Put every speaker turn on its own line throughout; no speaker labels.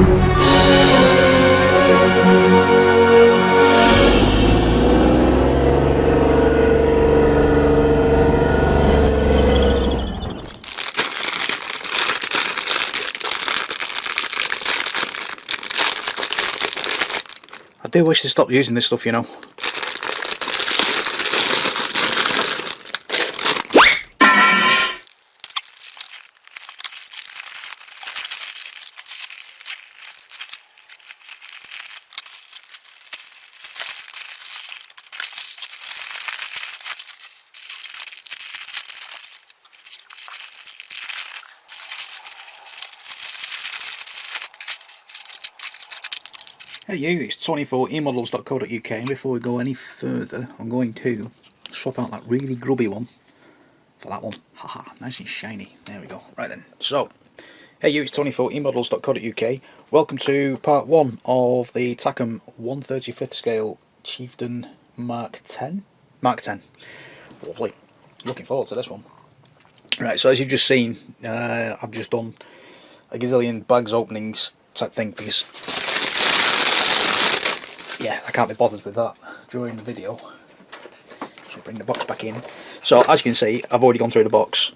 I do wish they stopped using this stuff, you know. Hey you, it's Tony for eModels.co.uk, and before we go any further, I'm going to swap out that really grubby one for that one. Haha, nice and shiny. There we go. Right then. So, hey you, it's Tony for eModels.co.uk. Welcome to part 1 of the Takom 1/35th scale Chieftain Mk10. Mk10. Lovely. Looking forward to this one. Right, so as you've just seen, I've just done a gazillion bags openings type thing because, yeah, I can't be bothered with that during the video. So bring the box back in. So as you can see, I've already gone through the box.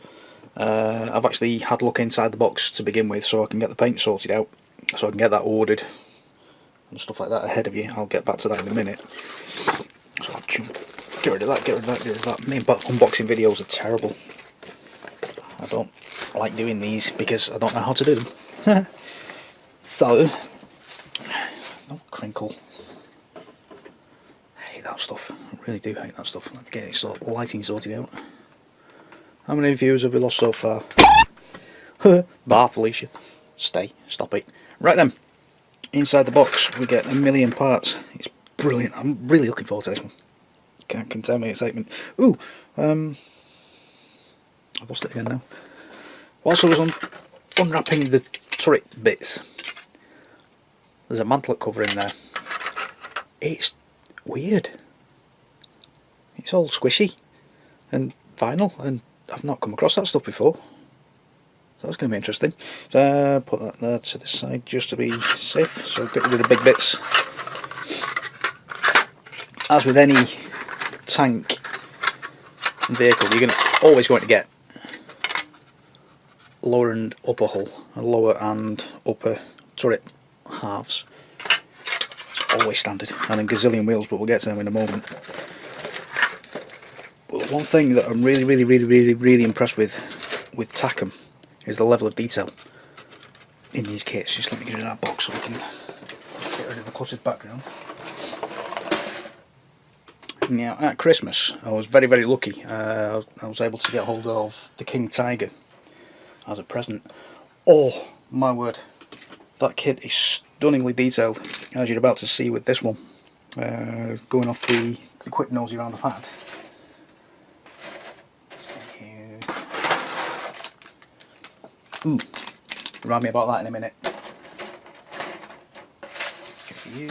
I've actually had a look inside the box to begin with, so I can get the paint sorted out, so I can get that ordered and stuff like that ahead of you. I'll get back to that in a minute. So I'll get rid of that, get rid of that, get rid of that. Me unboxing videos are terrible. I don't like doing these because I don't know how to do them. So, don't crinkle. I hate that stuff. I really do hate that stuff. Let me get it lighting sorted out. How many views have we lost so far? Bah, Felicia. Stay. Stop it. Right then. Inside the box we get a million parts. It's brilliant. I'm really looking forward to this one. Can't contain my excitement. Ooh! I've lost it again now. Whilst I was unwrapping the turret bits, there's a mantlet cover in there. It's weird. It's all squishy and vinyl, and I've not come across that stuff before. So that's going to be interesting. So put that there to the side just to be safe. So get rid of the big bits. As with any tank vehicle, you're always going to get lower and upper hull, and lower and upper turret halves. It's always standard, and then gazillion wheels, but we'll get to them in a moment. But one thing that I'm really impressed with Takom is the level of detail in these kits. Just let me get rid of that box so we can get rid of the cluttered background. Now at Christmas I was very lucky. I was able to get hold of the King Tiger as a present. Oh my word, that kit is stunningly detailed, as you're about to see with this one. Going off the quick nosy round I've had. Ooh, remind me about that in a minute. Good for you.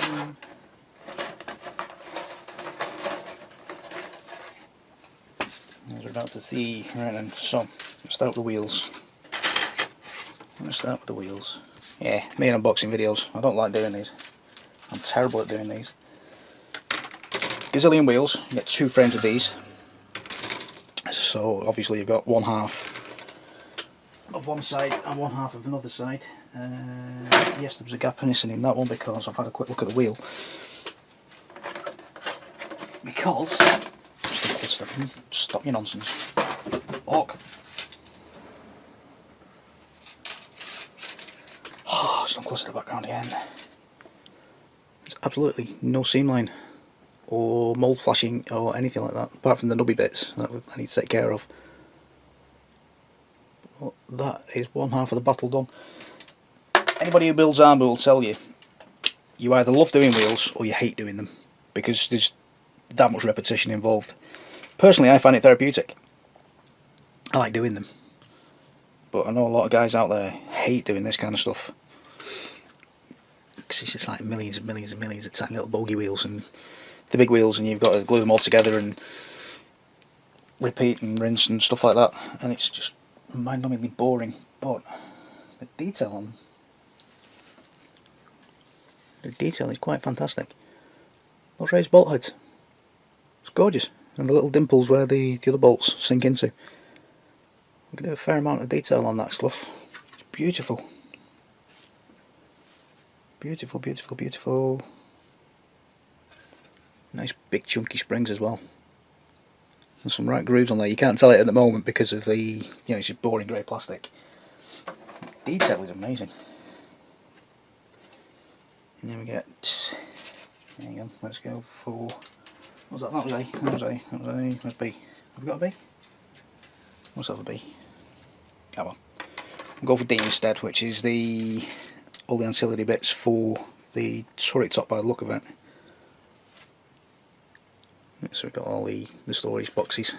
As we're about to see, right then, so let's start with the wheels. Let's start with the wheels. Yeah, me and unboxing videos. I don't like doing these. I'm terrible at doing these. Gazillion wheels. You get 2 frames of these. So obviously you've got one half of one side and one half of another side. Yes, there was a gap missing in that one because I've had a quick look at the wheel. Because stop your nonsense. Orc. Oh, it's not close to the background again. There's absolutely no seam line or mould flashing or anything like that, apart from the nubby bits that I need to take care of. But that is one half of the battle done. Anybody who builds armour will tell you, you either love doing wheels or you hate doing them, because there's that much repetition involved. Personally, I find it therapeutic. I like doing them, but I know a lot of guys out there hate doing this kind of stuff, because it's just like millions and millions and millions of tiny little bogey wheels and the big wheels, and you've got to glue them all together and repeat and rinse and stuff like that, and it's just mind-numbingly boring. But the detail The detail is quite fantastic. Those raised bolt heads, it's gorgeous, and the little dimples where the other bolts sink into. We can do a fair amount of detail on that stuff. It's beautiful. Beautiful, beautiful, beautiful. Nice big chunky springs as well. There's some right grooves on there. You can't tell it at the moment because of the, you know, it's just boring grey plastic. Detail is amazing. And then we get, there you go, let's go for, what was that? That was A, that was A, that was A, where's B? Have we got a B? What's that for B? Oh well. We'll go for D instead, which is all the ancillary bits for the turret top by the look of it. So we've got all the storage boxes,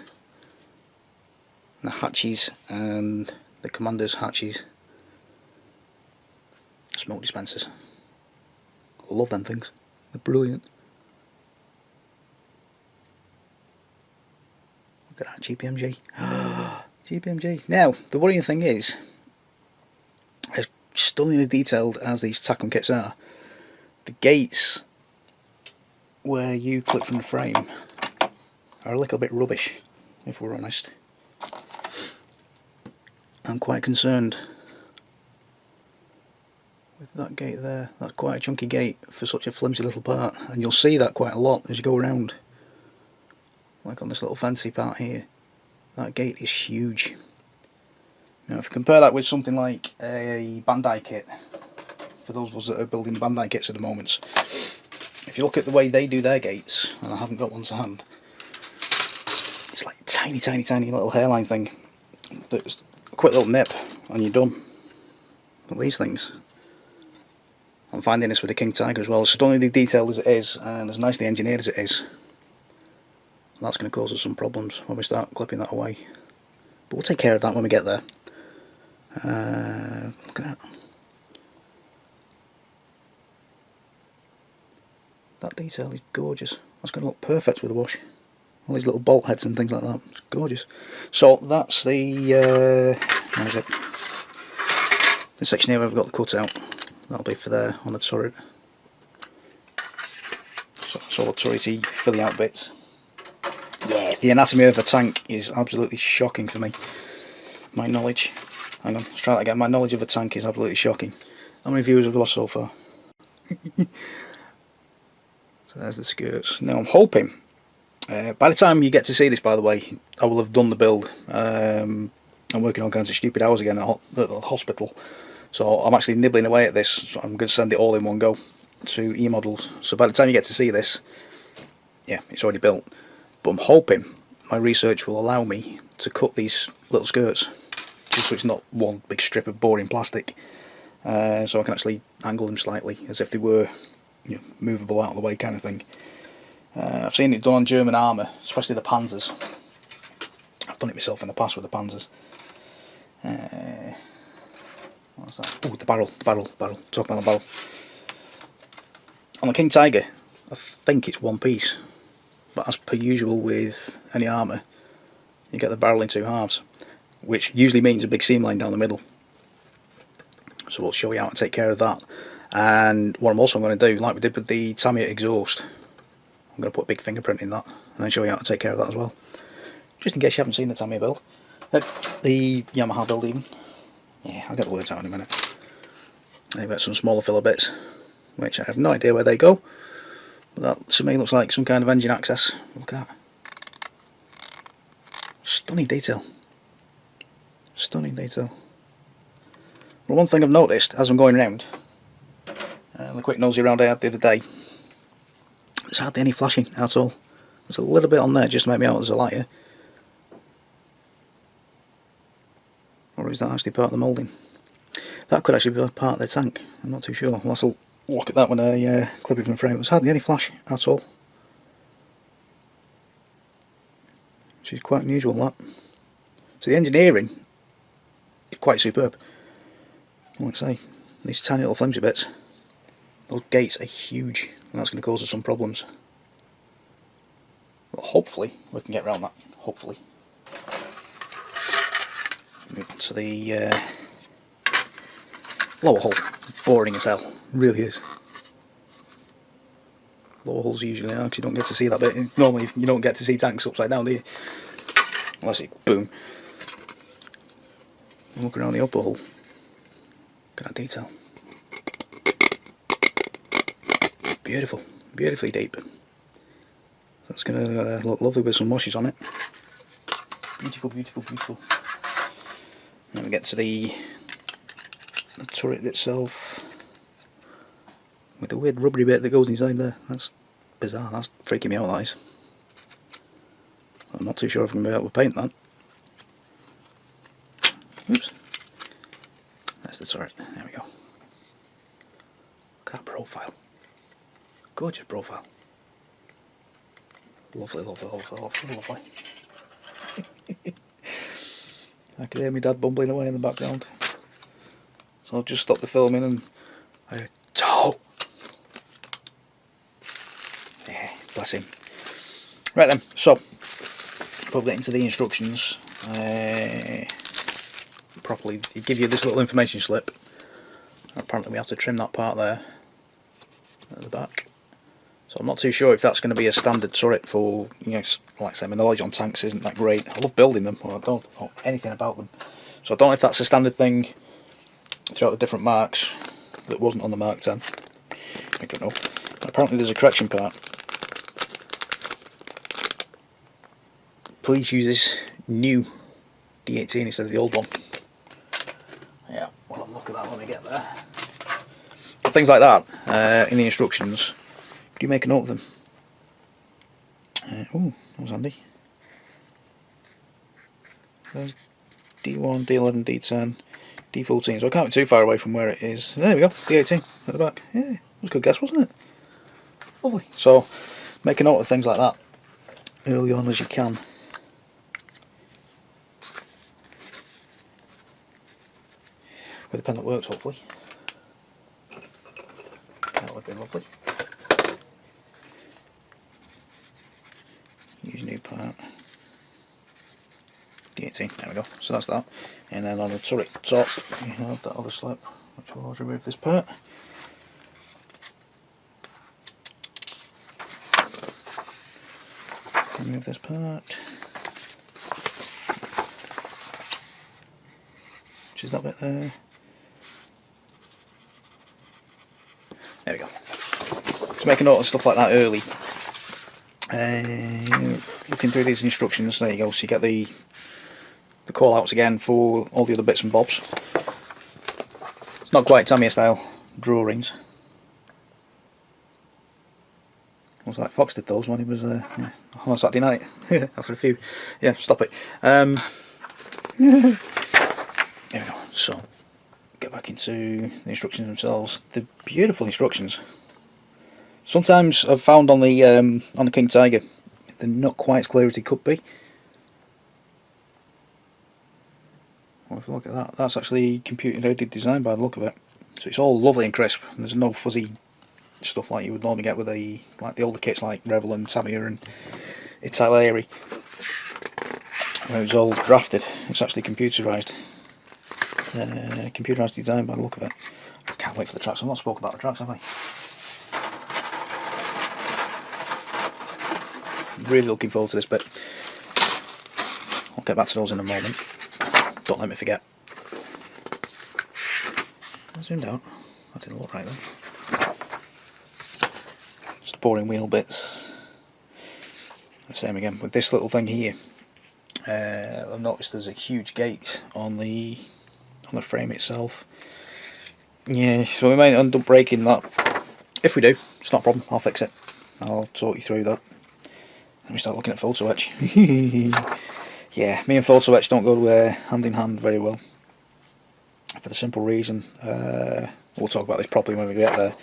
the hatches and the commander's hatches, smoke dispensers. I love them things, they're brilliant. Look at that GPMG. GPMG. Now, the worrying thing is, as stunningly detailed as these Takom kits are, the gates where you clip from the frame are a little bit rubbish, if we're honest. I'm quite concerned with that gate there. That's quite a chunky gate for such a flimsy little part, and you'll see that quite a lot as you go around. Like on this little fancy part here, that gate is huge. Now if you compare that with something like a Bandai kit, for those of us that are building Bandai kits at the moment, if you look at the way they do their gates, and I haven't got one to hand, it's like a tiny, tiny, tiny little hairline thing. That's a quick little nip and you're done. But these things, I'm finding this with the King Tiger as well, as stunningly detailed as it is and as nicely engineered as it is, that's going to cause us some problems when we start clipping that away. But we'll take care of that when we get there. Look at that. That detail is gorgeous. That's going to look perfect with a wash. All these little bolt heads and things like that. It's gorgeous. So that's the, where is it? The section here where we've got the cutout. That'll be for there on the turret. So that's all the turrety filling out bits. Yeah, the anatomy of the tank is absolutely shocking for me. My knowledge. Hang on, let's try that again. My knowledge of the tank is absolutely shocking. How many viewers have we lost so far? So there's the skirts. Now I'm hoping, by the time you get to see this, by the way, I will have done the build. I'm working all kinds of stupid hours again at the hospital, so I'm actually nibbling away at this. So I'm going to send it all in one go to eModels. So by the time you get to see this, yeah, it's already built. But I'm hoping my research will allow me to cut these little skirts, just so it's not one big strip of boring plastic. So I can actually angle them slightly, as if they were, you know, movable out of the way kind of thing. I've seen it done on German armour, especially the Panzers. I've done it myself in the past with the Panzers. What's that? Oh, the barrel. Talk about the barrel. On the King Tiger, I think it's one piece, but as per usual with any armour, you get the barrel in two halves, which usually means a big seam line down the middle. So we'll show you how to take care of that. And what I'm also going to do, like we did with the Tamiya exhaust, I'm going to put a big fingerprint in that and then show you how to take care of that as well. Just in case you haven't seen the Tamiya build. The Yamaha build even. Yeah, I'll get the words out in a minute. They've got some smaller filler bits, which I have no idea where they go. But that to me looks like some kind of engine access. Look at that. Stunning detail. Stunning detail. Well, one thing I've noticed as I'm going around, the quick nosy around I had the other day, there's hardly any flashing at all. There's a little bit on there just to make me out as a lighter. Or is that actually part of the moulding? That could actually be part of the tank, I'm not too sure. We'll have to look at that when I clip it from the frame. There's hardly any flash at all. Which is quite unusual, that. So the engineering is quite superb. Like I say, these tiny little flimsy bits, those gates are huge, and that's going to cause us some problems. Well, hopefully we can get around that. Hopefully. Move to the lower hull. Boring as hell, really is. lower hulls usually are, because you don't get to see that bit. Normally you don't get to see tanks upside down, do you? Unless it boom. Look around the upper hull. Look at that detail. Beautiful, beautifully deep. That's going to look lovely with some washes on it. Beautiful, beautiful, beautiful. Then we get to the turret itself, with the weird rubbery bit that goes inside there. That's bizarre, that's freaking me out, that is. I'm not too sure if I'm going to be able to paint that. Oops. That's the turret, there we go. Look at that profile. Gorgeous profile. Lovely, lovely, lovely, lovely, lovely. I can hear my dad bumbling away in the background. So I'll just stop the filming and toe. Yeah, bless him. Right then, so before we get into the instructions properly, they give you this little information slip. Apparently we have to trim that part there at the back. So I'm not too sure if that's going to be a standard turret for, you know, like I say, my knowledge on tanks isn't that great. I love building them, but I don't know anything about them. So I don't know if that's a standard thing throughout the different marks that wasn't on the Mark 10. I don't know. But apparently there's a correction part. Please use this new D18 instead of the old one. Yeah, we'll have a look at that when we get there. But things like that in the instructions, do you make a note of them? Oh, that was handy. There's D1, D11, D10, D14. So I can't be too far away from where it is. There we go, D18 at the back. Yeah, that was a good guess, wasn't it? Lovely. So make a note of things like that early on as you can. With a pen that works, hopefully. That would be lovely. Use new part. D18, there we go. So that's that. And then on the turret top, you have that other slip, which will remove this part. Remove this part. Which is that bit there. There we go. To make a note of stuff like that early. Looking through these instructions, there you go. So you get the call outs again for all the other bits and bobs. It's not quite Tamiya style drawings. Looks like Fox did those when he was yeah, on Saturday night after a few. Yeah, stop it. There we go. So get back into the instructions themselves. The beautiful instructions. Sometimes I've found on the King Tiger, they're not quite as clear as they could be. Well, if you look at that, that's actually computer aided design by the look of it. So it's all lovely and crisp. There's no fuzzy stuff like you would normally get with the older kits like Revel and Tamiya and Italeri. Where it's all drafted. It's actually computerised. Computerised design by the look of it. I can't wait for the tracks. I've not spoken about the tracks, have I? Really looking forward to this bit. I'll get back to those in a moment. Don't let me forget. I zoomed out. That didn't look right then. Just boring wheel bits. The same again with this little thing here. I've noticed there's a huge gate on the frame itself. Yeah, so we might end up breaking that. If we do, it's not a problem. I'll fix it. I'll talk you through that. Let me start looking at photo etch. Yeah, me and photo etch don't go hand in hand very well. For the simple reason, we'll talk about this properly when we get there.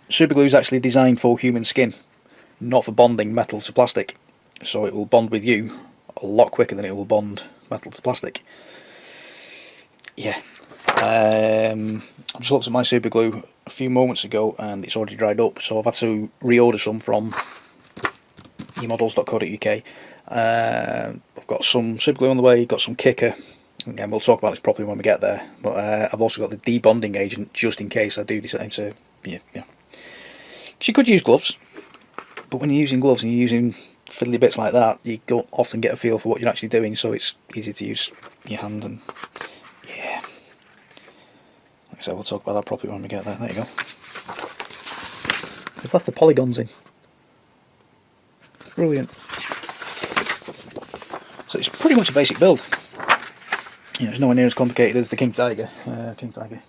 Super glue is actually designed for human skin, not for bonding metal to plastic. So it will bond with you a lot quicker than it will bond metal to plastic. Yeah. I just looked at my super glue a few moments ago and it's already dried up, so I've had to reorder some from eModels.co.uk. I've got some super glue on the way, got some kicker. Again, we'll talk about this properly when we get there. But I've also got the debonding agent just in case I do decide to Because you could use gloves, but when you're using gloves and you're using fiddly bits like that, you don't often get a feel for what you're actually doing, so it's easy to use your hand. And yeah, like I said, we'll talk about that properly when we get there. There you go. They've left the polygons in. Brilliant. So it's pretty much a basic build. Yeah, it's nowhere near as complicated as the King Tiger. King Tiger.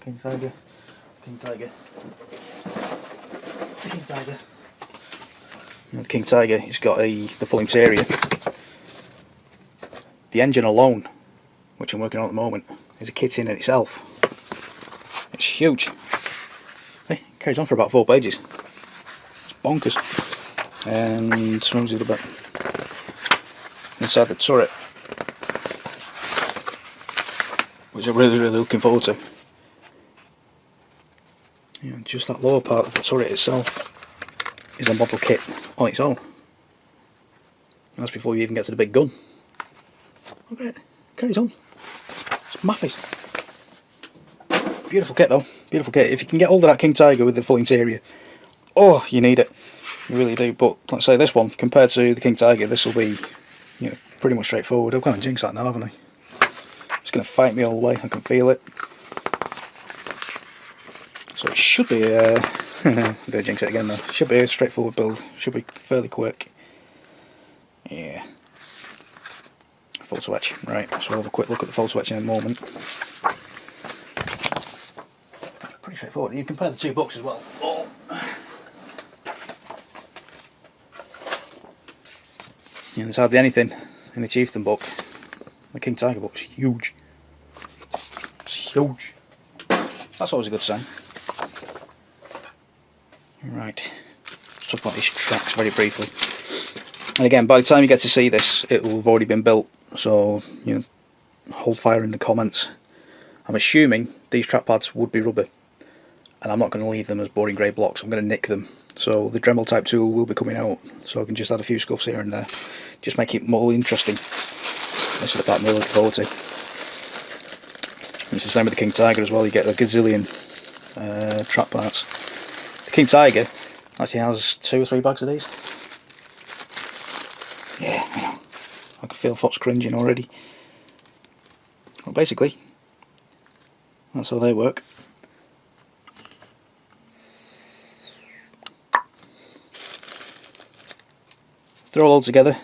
The King Tiger, it's got the full interior. The engine alone, which I'm working on at the moment, is a kit in itself. It's huge. Hey, it carries on for about 4 pages. It's bonkers. And where's the other bit? Inside the turret, which I'm really looking forward to. You know, just that lower part of the turret itself is a model kit on its own. And that's before you even get to the big gun. Look at it, carries on. It's massive. Beautiful kit though, beautiful kit. If you can get hold of that King Tiger with the full interior, oh, you need it. You really do. But let's say this one, compared to the King Tiger, this will be, you know, pretty much straightforward. I've kind of jinxed that now, haven't I? It's going to fight me all the way, I can feel it. So it should be I'm going to jinx it again though. Should be a straightforward build, should be fairly quick. Yeah. Photo etch, right, so we'll have a quick look at the photo etch in a moment. Pretty straightforward. You compare the two books as well. Oh. Yeah, there's hardly anything in the Chieftain book. The King Tiger book's huge. It's huge. That's always a good sign. Right, let's talk about these tracks very briefly. And again, by the time you get to see this, it will have already been built. So, you know, hold fire in the comments. I'm assuming these track pads would be rubber, and I'm not going to leave them as boring grey blocks. I'm going to nick them. So the Dremel type tool will be coming out, so I can just add a few scuffs here and there, just make it more interesting. This is the part I'm really looking forward to. And it's the same with the King Tiger as well. You get a gazillion track parts. The King Tiger actually has 2 or 3 bags of these. Yeah, I know. I can feel Fox cringing already. Well, basically, that's how they work. They're all together.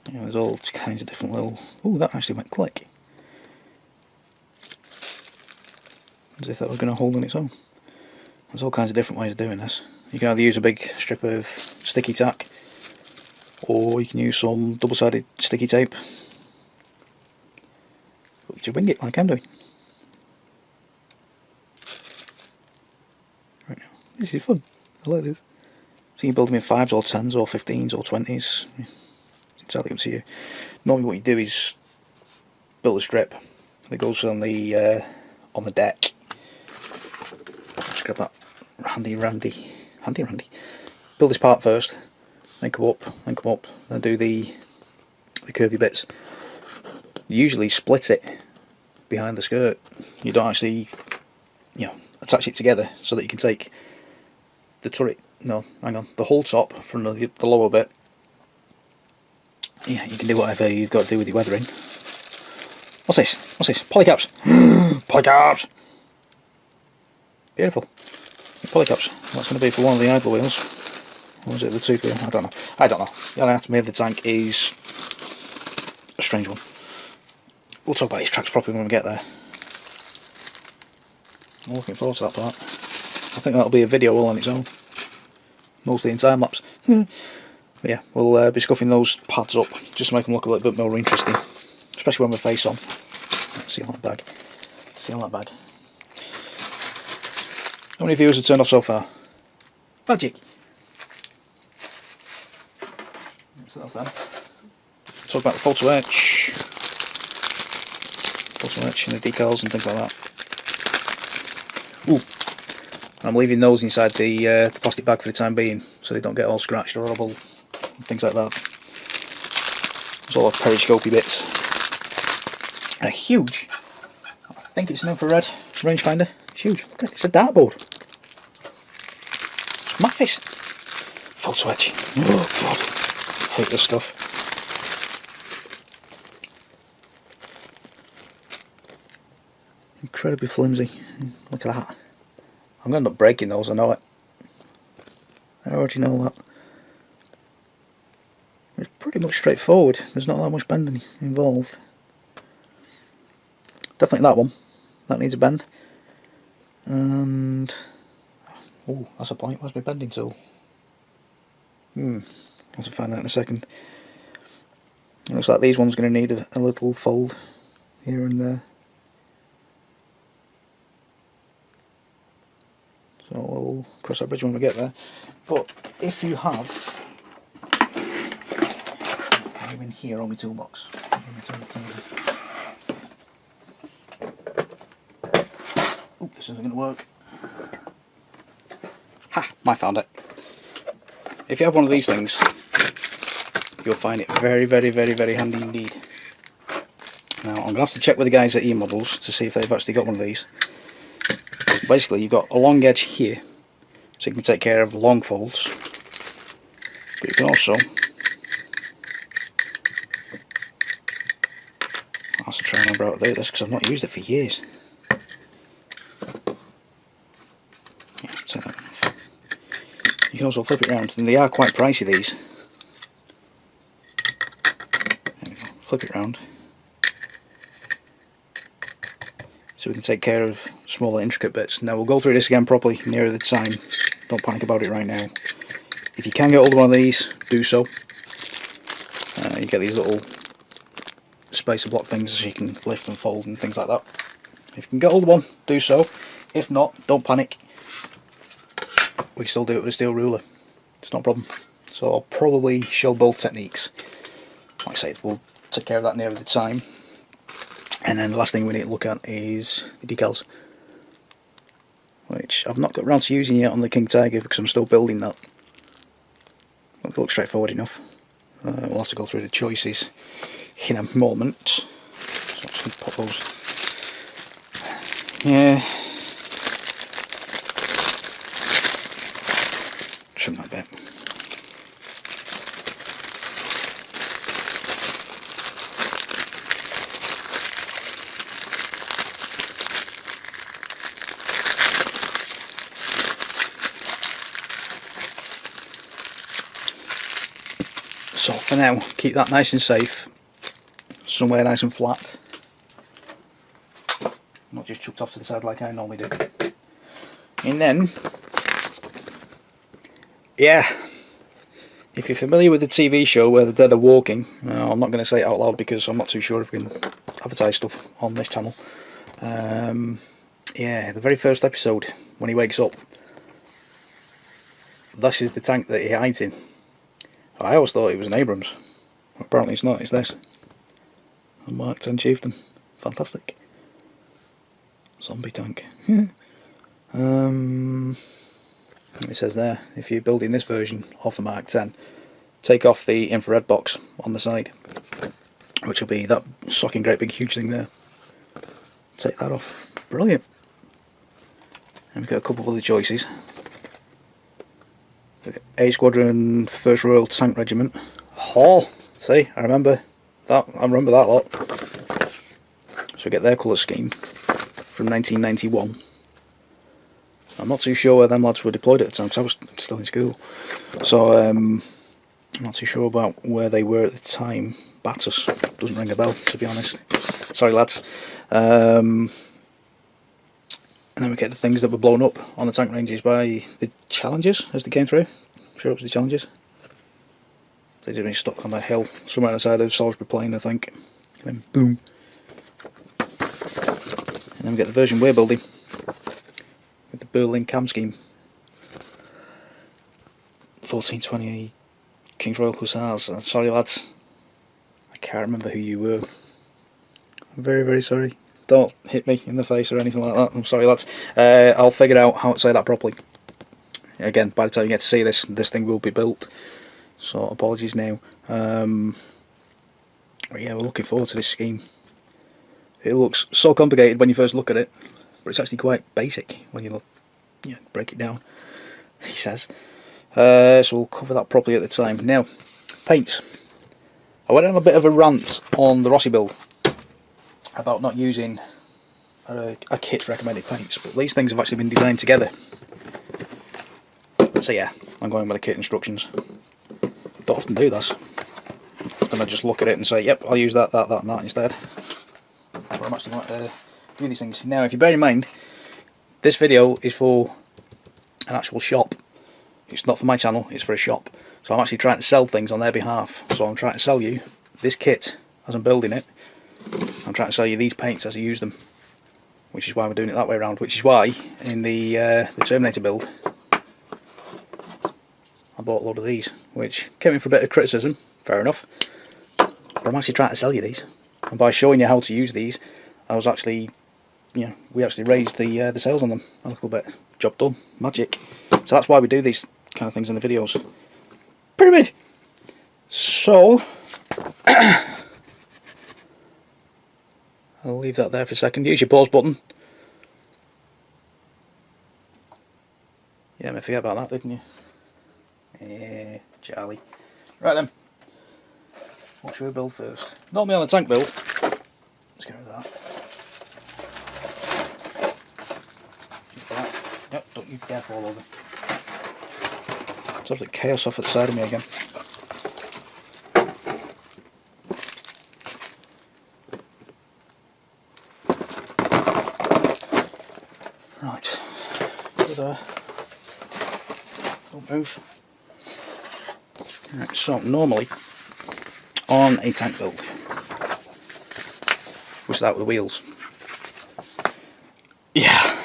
You know, there's all kinds of different little... Ooh, that actually went click. As if that was going to hold on its own. There's all kinds of different ways of doing this. You can either use a big strip of sticky tack, or you can use some double-sided sticky tape. Or you just wing it like I'm doing. Right now, this is fun. I like this. So you can build them in 5s or 10s or 15s or 20s. It's entirely up to you. Normally what you do is build a strip that goes on the deck. Just grab that handy randy. Build this part first, then come up, then do the curvy bits. You usually split it behind the skirt. You don't actually, you know, attach it together so that you can take the turret, no, hang on, the whole top from the lower bit. Yeah, you can do whatever you've got to do with your weathering. What's this? What's this? Polycaps! Polycaps! Beautiful. Polycaps. That's going to be for one of the idler wheels. Or is it the 2 wheel? I don't know. The anatomy of the tank is a strange one. We'll talk about these tracks properly when we get there. I'm looking forward to that part. I think that'll be a video all on its own. Mostly in time lapse. But yeah, we'll be scuffing those pads up just to make them look a little bit more interesting. Especially when we're face on. Let's see on that bag. See on that bag. How many viewers have turned off so far? Magic! So that's that. Talk about the photo etch. Photo etch and the decals and things like that. Ooh! I'm leaving those inside the plastic bag for the time being, so they don't get all scratched or horrible and things like that. There's all the periscopy bits. And a huge, I think it's an infrared. rangefinder. It's huge. Look at it. It's a dartboard. It's nice. Photo etch. Oh god. I hate this stuff. Incredibly flimsy. Look at that. I'm going to end up breaking those, I know it. I already know that. It's pretty much straightforward. There's not that much bending involved. Definitely that one. That needs a bend. And... oh, that's a point. Where's my bending tool? I'll have to find that in a second. It looks like these ones are going to need a little fold here and there. So we'll cross that bridge when we get there. But if you have... I'm in here on my toolbox. Oh, this isn't going to work. Ha! I found it. If you have one of these things, you'll find it very, very, very, very handy indeed. Now I'm going to have to check with the guys at eModels to see if they've actually got one of these. Basically, you've got a long edge here, so you can take care of long folds. But you can also... I'll have to try and remember how to do this because I've not used it for years. Yeah, take that off. You can also flip it around, and they are quite pricey, these. There we go. Flip it around. So we can take care of smaller intricate bits. Now we'll go through this again properly nearer the time. Don't panic about it right now. If you can get hold of one of these, do so. You get these little spacer block things so you can lift and fold and things like that. If you can get hold of one, do so. If not, don't panic. We can still do it with a steel ruler. It's not a problem. So I'll probably show both techniques. Like I say, we'll take care of that nearer the time. And then the last thing we need to look at is the decals, which I've not got around to using yet on the King Tiger because I'm still building that. But they look straightforward enough. We'll have to go through the choices in a moment. So I'm just going to pop those. Yeah. Trim that bit. So for now, keep that nice and safe, somewhere nice and flat, not just chucked off to the side like I normally do. And then, yeah, if you're familiar with the TV show where the dead are walking, I'm not going to say it out loud because I'm not too sure if we can advertise stuff on this channel. Yeah, the very first episode, when he wakes up, this is the tank that he hides in. I always thought it was an Abrams. Apparently it's not, it's this. A Mk10 Chieftain. Fantastic. Zombie tank. It says there, if you're building this version of the Mk10, take off the infrared box on the side, which will be that socking great big huge thing there. Take that off. Brilliant. And we've got a couple of other choices. A Squadron 1st Royal Tank Regiment. Oh, see, I remember that lot. So we get their colour scheme from 1991. I'm not too sure where them lads were deployed at the time because I was still in school. So I'm not too sure about where they were at the time. Battus doesn't ring a bell, to be honest. Sorry lads. And then we get the things that were blown up on the tank ranges by the Challengers as they came through. I'm sure it was the Challengers. They did me stuck on the hill somewhere on the side of Salisbury Plain, I think. And then boom. And then we get the version we're building with the Berlin cam scheme. 1420 King's Royal Hussars. Sorry lads, I can't remember who you were. I'm very, very sorry. Don't hit me in the face or anything like that. I'm sorry lads. I'll figure out how to say that properly. Again, by the time you get to see this thing will be built. So apologies now. But yeah, we're looking forward to this scheme. It looks so complicated when you first look at it. but it's actually quite basic when you break it down, he says. So we'll cover that properly at the time. Now, paints. I went on a bit of a rant on the Rossi build about not using a kit's recommended paints, but these things have actually been designed together. So yeah, I'm going by the kit instructions. Don't often do this. Often I just look at it and say, yep, I'll use that, and that instead. But I'm actually going to do these things. Now, if you bear in mind, this video is for an actual shop. It's not for my channel, it's for a shop. So I'm actually trying to sell things on their behalf. So I'm trying to sell you this kit as I'm building it. I'm trying to sell you these paints as I use them. Which is why we're doing it that way around. Which is why in the Terminator build, I bought a load of these, which came in for a bit of criticism, fair enough. But I'm actually trying to sell you these. And by showing you how to use these, I was actually, we actually raised the sales on them a little bit. Job done. Magic. So that's why we do these kind of things in the videos. Pyramid! So, I'll leave that there for a second. Use your pause button. Yeah, I forget about that, didn't you? Yeah, Charlie. Right then. What should we build first? Normally on the tank build. Let's get rid of that. Yep, don't you dare fall over. It's absolute chaos off at the side of me again. Right. Go there. Don't move. Right, so normally on a tank build, we start with the wheels. Yeah.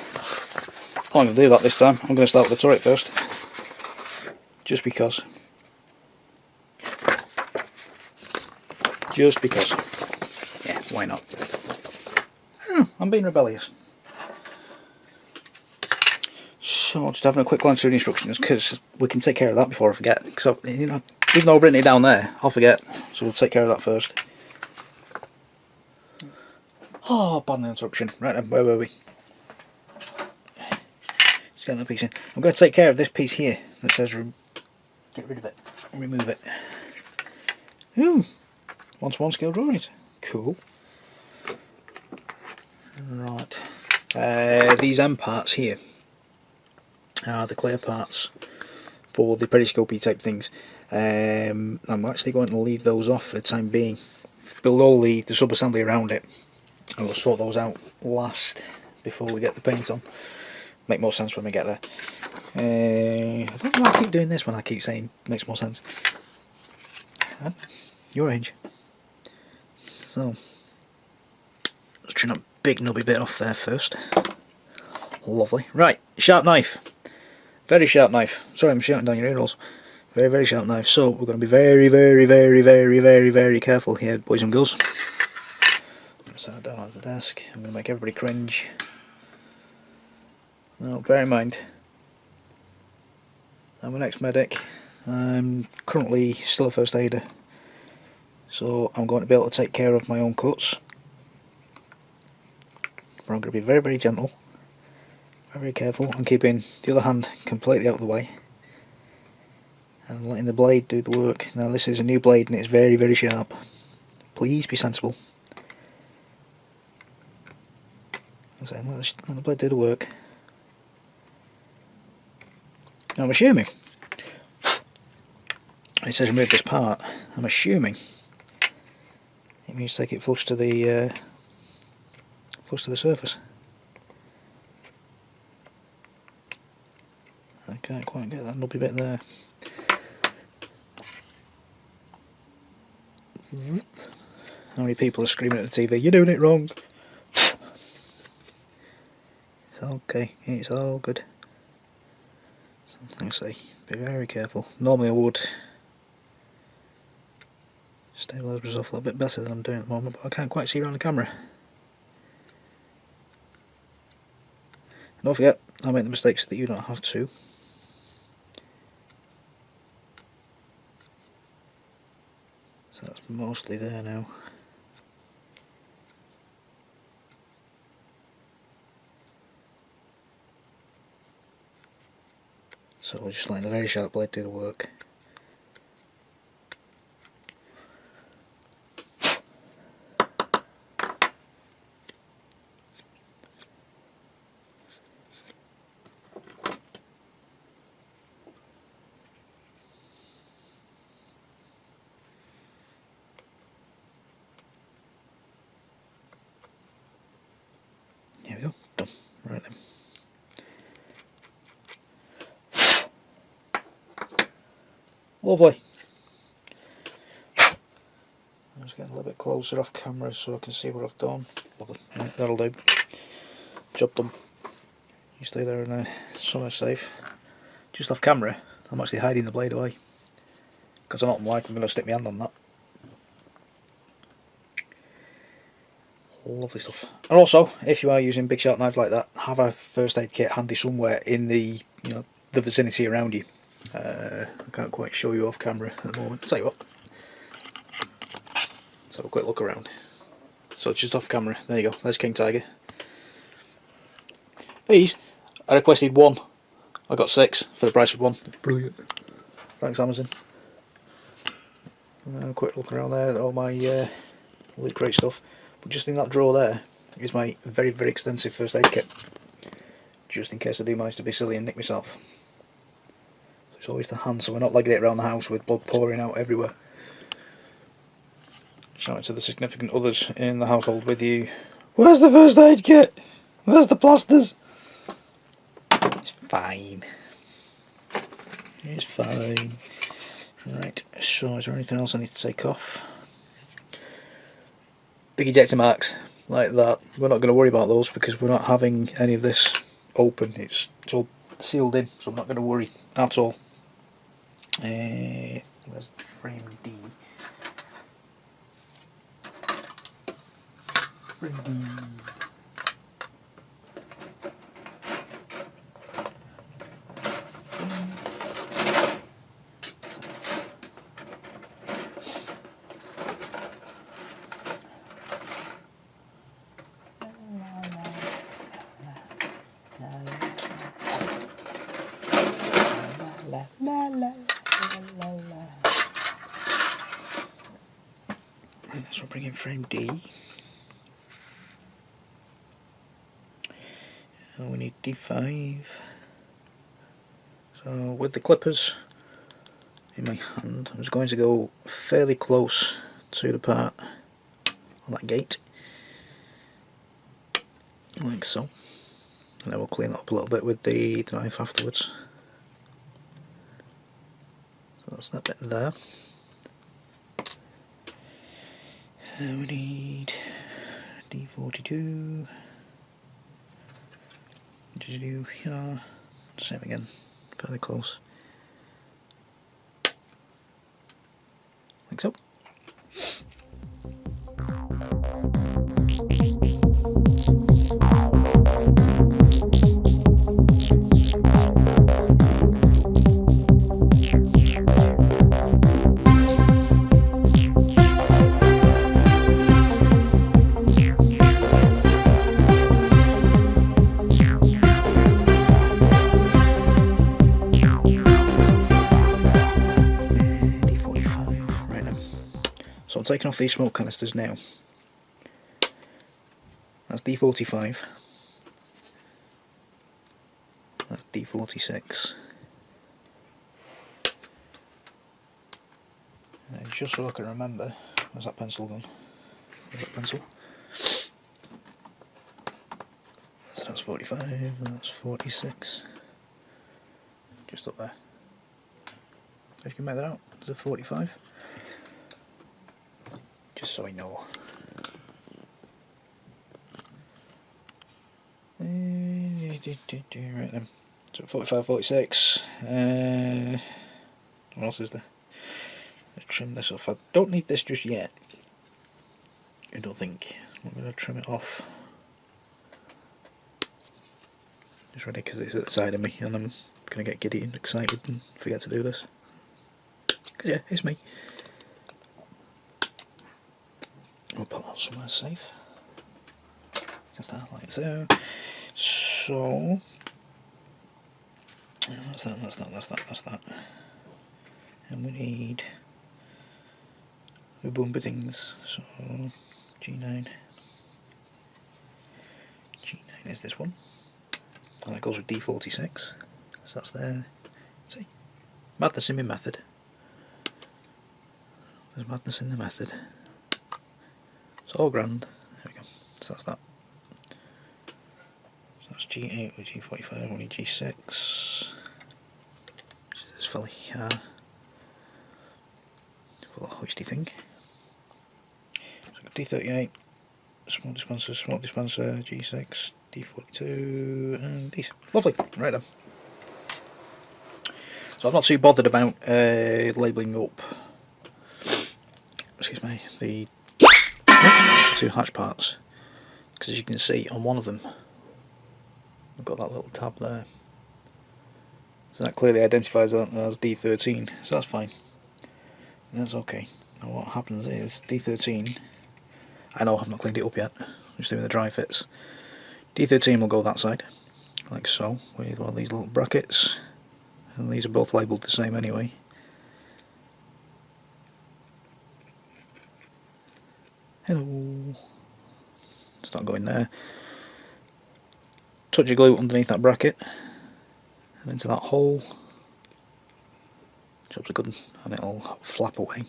I'm going to do that this time. I'm going to start with the turret first. Just because. Just because. Yeah, why not? I don't know, I'm being rebellious. So, just having a quick glance through the instructions, because we can take care of that before I forget. So, even though I've written it down there, I'll forget. So we'll take care of that first. Oh, bad interruption. Right then, where were we? Just get that piece in. I'm going to take care of this piece here that says get rid of it and remove it. Ooh, 1-to-1 scale drawings. Cool. Right. These M parts here are the clear parts for the periscopy type things. I'm actually going to leave those off for the time being. Build all the sub-assembly around it, and we'll sort those out last before we get the paint on. Make more sense when we get there. I don't know why I keep doing this when I keep saying makes more sense. Your age. So, let's trim that big nubby bit off there first. Lovely. Right, sharp knife. Very sharp knife. Sorry, I'm shouting down your ear holes. Very, very sharp knife. So, we're going to be very, very, very, very, very, very careful here, boys and girls. I'm going to set that down on the desk. I'm going to make everybody cringe. Now, bear in mind, I'm an ex-medic. I'm currently still a first aider. So, I'm going to be able to take care of my own cuts. But I'm going to be very, very gentle. Very careful. I'm keeping the other hand completely out of the way. And letting the blade do the work. Now, this is a new blade and it's very, very sharp. Please be sensible. So, let the blade do the work. Now, I'm assuming, it says remove this part, I'm assuming it means take it flush to the surface. I can't quite get that nubby bit there. How many people are screaming at the TV, you're doing it wrong? It's okay, it's all good. Like I say, be very careful. Normally I would stabilise myself a little bit better than I'm doing at the moment, but I can't quite see around the camera. Don't forget, I make the mistakes that you don't have to. So that's mostly there now. So we're just letting the very sharp blade do the work. Here we go, done. Right then. Lovely. I'm just getting a little bit closer off camera so I can see what I've done. Lovely. Right, that'll do. Job done. You stay there and somewhere safe. Just off camera, I'm actually hiding the blade away. Because I'm not like I'm going to stick my hand on that. Lovely stuff. And also, if you are using big sharp knives like that, have a first aid kit handy somewhere in the the vicinity around you. I can't quite show you off camera at the moment. Tell you what, let's have a quick look around. So just off camera, there you go, there's King Tiger. These, I requested one, I got 6 for the price of one. Brilliant. Thanks Amazon. A quick look around there, all my loot crate stuff. But just in that drawer there is my very, very extensive first aid kit. Just in case I do manage to be silly and nick myself. So it's always to hand, so we're not legging it around the house with blood pouring out everywhere. Shouting to the significant others in the household with you, where's the first aid kit? Where's the plasters? It's fine. It's fine. Right, so is there anything else I need to take off? Big ejector marks like that, we're not going to worry about those because we're not having any of this open. It's all sealed in, so I'm not going to worry at all. Where's the frame D? Frame D. So we're bringing frame D. And we need D5. So with the clippers in my hand, I'm just going to go fairly close to the part on that gate, like so. And then we'll clean it up a little bit with the knife afterwards. So that's that bit there. We need D42. Just do here. Same again, fairly close. Like so. So I'm taking off these smoke canisters now. That's D45. That's D46. And then just so I can remember, where's that pencil gone? Where's that pencil? So that's 45, that's 46. Just up there. If you can make that out, it's a 45. Just so I know. Right then. So 45, 46. What else is there? Let's trim this off. I don't need this just yet. I don't think. I'm going to trim it off. Just ready because it's at the side of me and I'm going to get giddy and excited and forget to do this. Because yeah, it's me. We'll put that somewhere safe. Just that, like so. So, That's that. And we need the bumper things. So G9 is this one, and that goes with D46. So that's there. See, madness in my method. There's madness in the method. It's all grand. There we go. So that's that. So that's G8 with G45. We need G6. Which is this filly. Full of hoisty thing. So I've got D38, small dispenser, G6, D42, and these. Lovely. Right then. So I'm not too bothered about labelling up, excuse me, the two hatch parts, because as you can see on one of them I've got that little tab there, so that clearly identifies that as D13, so that's fine, that's okay. Now what happens is D13, I know I've not cleaned it up yet, I'm just doing the dry fits. D13 will go that side, like so, with one of these little brackets, and these are both labelled the same anyway. Hello. Start going there. Touch your glue underneath that bracket and into that hole. Job's a good one, and it'll flap away.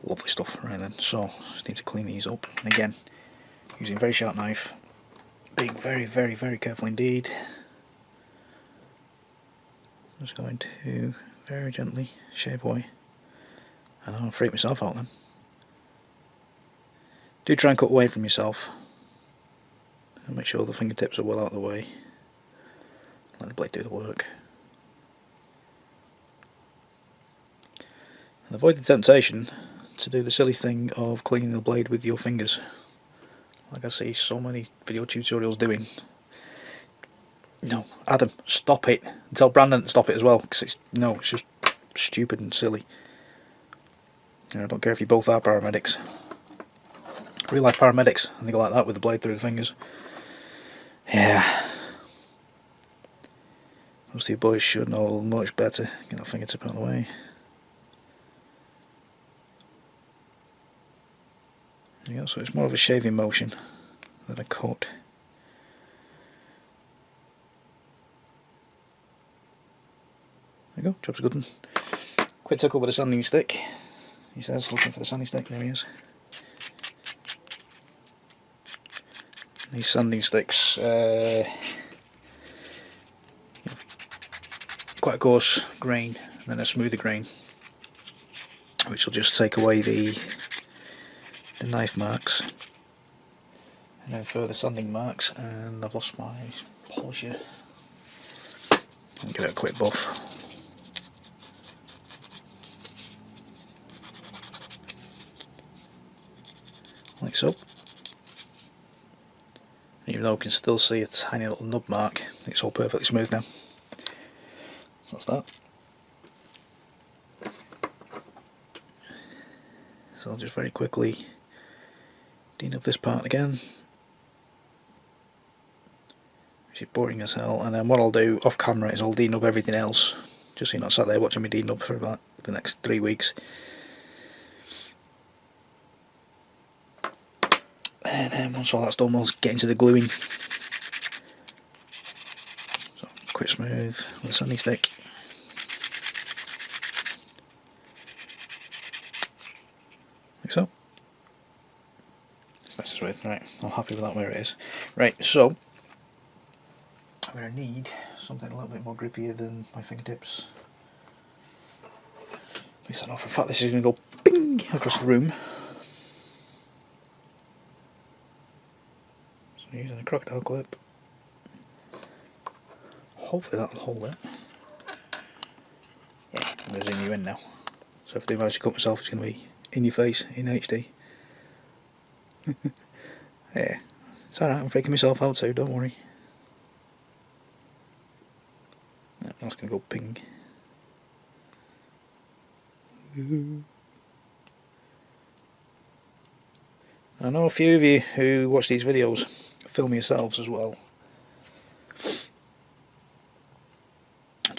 Lovely stuff. Right then, so just need to clean these up. And again, using a very sharp knife, being very careful indeed. Just going to very gently shave away. And I'll freak myself out then. Do try and cut away from yourself. And make sure the fingertips are well out of the way. Let the blade do the work. And avoid the temptation to do the silly thing of cleaning the blade with your fingers, like I see so many video tutorials doing. No, Adam, stop it. And tell Brandon to stop it as well, because it's just stupid and silly. You know, I don't care if you both are paramedics. Real life paramedics, and they go like that with the blade through the fingers. Yeah. Most of you boys should know much better. Get that fingertip out of the way. There you go, so it's more of a shaving motion than a cut. There you go, job's a good one. Quick tickle with a sanding stick. He says, looking for the sanding stick, there he is. These sanding sticks, quite a coarse grain and then a smoother grain, which will just take away the knife marks, and then further sanding marks. And I've lost my polisher. I'll give it a quick buff. Like so. Even though we can still see a tiny little nub mark, it's all perfectly smooth now. So that's that. So I'll just very quickly denub this part again, which is boring as hell, and then what I'll do off camera is I'll denub everything else, just so you're not sat there watching me denub for about the next 3 weeks. And then once all that's done, we'll get into the gluing. So quick smooth with a sanding stick. Like so. That's this with. Right, I'm happy with that where it is. Right, so I'm going to need something a little bit more grippier than my fingertips, because I know for a fact this is going to go ping across the room. So using a crocodile clip, hopefully that'll hold it. Yeah, I'm going to zoom you in now. So if I do manage to cut myself, it's going to be in your face in HD. Yeah, it's alright, I'm freaking myself out too, don't worry. That's going to go ping. I know a few of you who watch these videos film yourselves as well.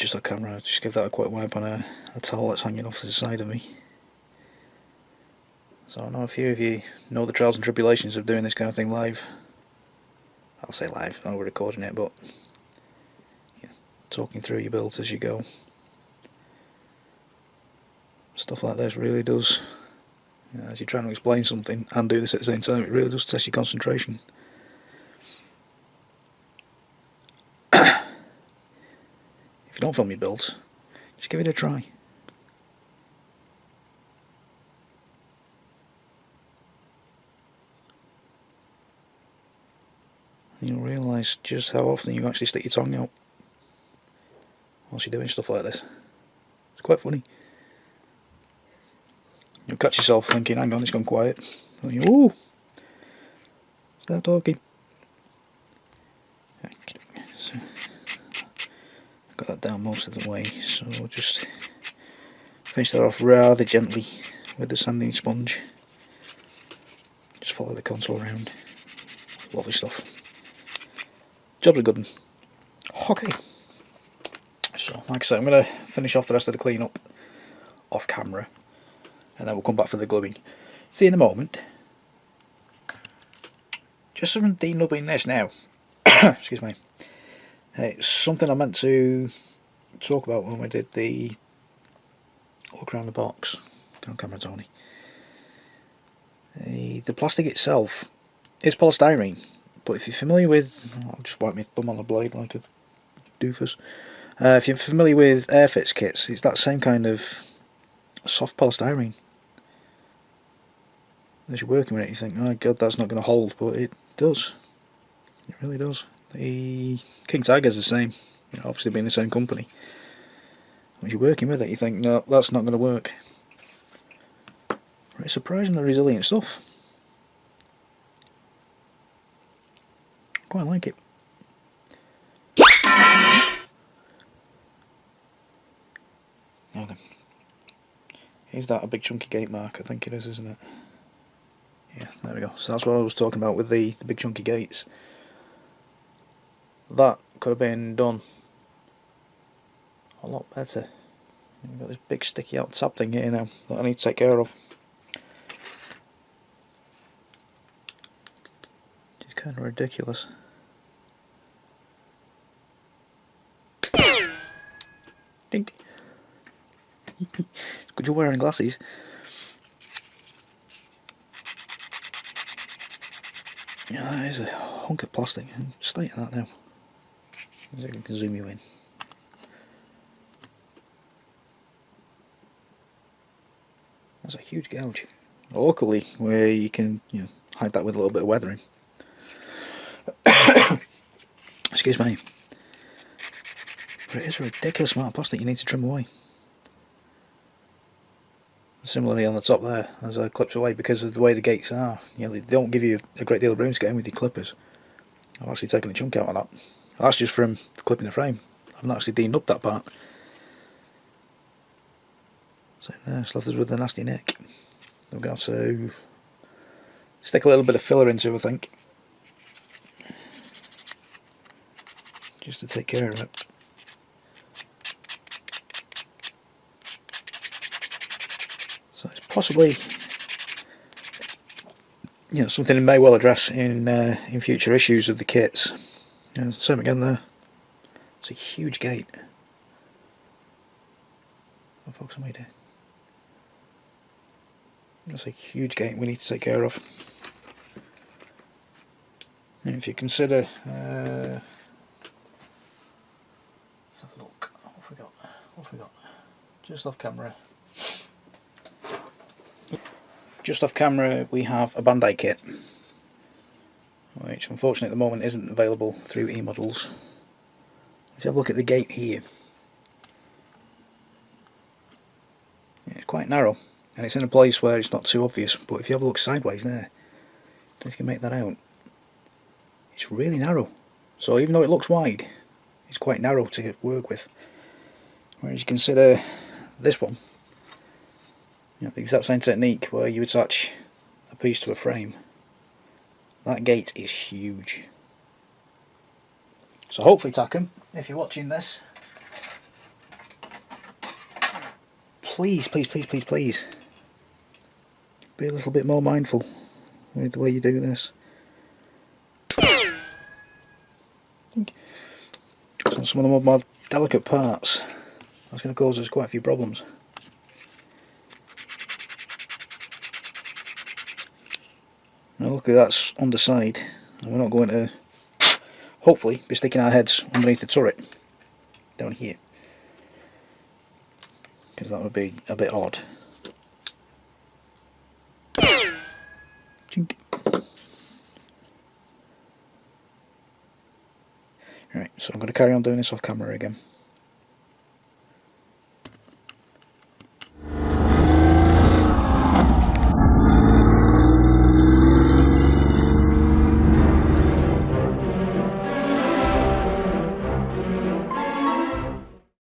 just that camera. Just give that a quick wipe on a towel that's hanging off the side of me. So I know a few of you know the trials and tribulations of doing this kind of thing live. I'll say live, I know we're recording it, but yeah, talking through your builds as you go. Stuff like this really does, as you're trying to explain something and do this at the same time, it really does test your concentration. If you don't film your builds, just give it a try. You'll realise just how often you actually stick your tongue out whilst you're doing stuff like this. It's quite funny. You'll catch yourself thinking, hang on, it's gone quiet. And you, ooh, start talking. So, I've got that down most of the way, so we'll just finish that off rather gently with the sanding sponge. Just follow the contour around. Lovely stuff. Job's a good one. Okay. So, like I said, I'm going to finish off the rest of the clean-up off camera, and then we'll come back for the gluing. See you in a moment. Just some denubbing this now. Excuse me. It's something I meant to talk about when we did the look around the box. Get on camera, Tony. The plastic itself is polystyrene, but if you're familiar with, I'll just wipe my thumb on the blade like a doofus. If you're familiar with Airfix kits, it's that same kind of soft polystyrene. As you're working with it, you think, oh god, that's not going to hold, but it does. It really does. The King Tiger's the same, obviously being the same company. When you're working with it, you think, no, that's not going to work. It's surprisingly resilient stuff. Quite like it. Now then, is that a big chunky gate mark? I think it is, isn't it? Yeah, there we go. So that's what I was talking about with the big chunky gates. That could have been done a lot better. We've got this big sticky out tab thing here now that I need to take care of. It's kind of ridiculous. Dink. Good you're wearing glasses. Yeah, that is a hunk of plastic. Stay at that now. I think I can zoom you in. That's a huge gouge. Luckily, where you can hide that with a little bit of weathering. Excuse me. But it is a ridiculous amount of plastic you need to trim away. Similarly on the top there, as I clipped away, because of the way the gates are, they don't give you a great deal of room to get in with your clippers. I've actually taken a chunk out of that. That's just from clipping the frame. I've not actually denubbed that part. So there, it's left us with the nasty neck. We're going to have to stick a little bit of filler into, I think, just to take care of it. So it's possibly something I may well address in future issues of the kits. Same again there. It's a huge gate. I'll focus on me there. That's a huge gate we need to take care of. And if you consider, let's have a look. What have we got? What have we got? Just off camera. Just off camera we have a Bandai kit, which unfortunately at the moment isn't available through eModels. If you have a look at the gate here, it's quite narrow and it's in a place where it's not too obvious, but if you have a look sideways there, I don't know if you can make that out, it's really narrow. So even though it looks wide, it's quite narrow to work with. Whereas you consider this one, the exact same technique where you attach a piece to a frame. That gate is huge. So hopefully, Takom, if you're watching this, please, please, please, please, please, be a little bit more mindful with the way you do this. So some of the more delicate parts, that's going to cause us quite a few problems. Now luckily that's underside, and we're not going to, hopefully, be sticking our heads underneath the turret, down here, because that would be a bit odd. Chink. Right, so I'm going to carry on doing this off camera again.